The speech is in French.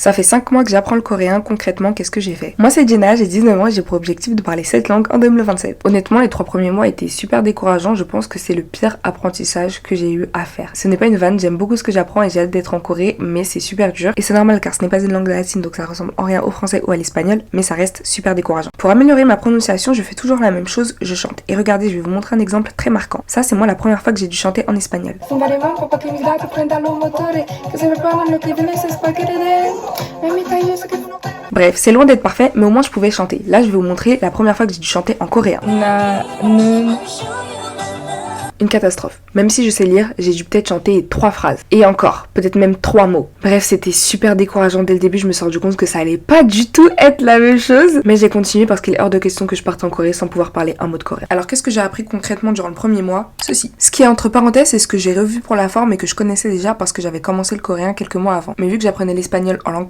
Ça fait 5 mois que j'apprends le coréen, concrètement qu'est-ce que j'ai fait? Moi c'est Jenna, j'ai 19 ans et j'ai pour objectif de parler 7 langues en 2027. Honnêtement les 3 premiers mois étaient super décourageants, je pense que c'est le pire apprentissage que j'ai eu à faire. Ce n'est pas une vanne, j'aime beaucoup ce que j'apprends et j'ai hâte d'être en Corée, mais c'est super dur. Et c'est normal car ce n'est pas une langue latine donc ça ressemble en rien au français ou à l'espagnol, mais ça reste super décourageant. Pour améliorer ma prononciation, je fais toujours la même chose, je chante. Et regardez, je vais vous montrer un exemple très marquant. Ça c'est moi la première fois que j'ai dû chanter en espagnol. Bref, c'est loin d'être parfait, mais au moins je pouvais chanter. Là, je vais vous montrer la première fois que j'ai dû chanter en coréen. Une catastrophe. Même si je sais lire, j'ai dû peut-être chanter 3 phrases. Et encore, peut-être même 3 mots. Bref, c'était super décourageant dès le début, je me suis rendu compte que ça allait pas du tout être la même chose. Mais j'ai continué parce qu'il est hors de question que je parte en Corée sans pouvoir parler un mot de coréen. Alors qu'est-ce que j'ai appris concrètement durant le premier mois? Ceci. Ce qui est entre parenthèses, c'est ce que j'ai revu pour la forme et que je connaissais déjà parce que j'avais commencé le coréen quelques mois avant. Mais vu que j'apprenais l'espagnol en langue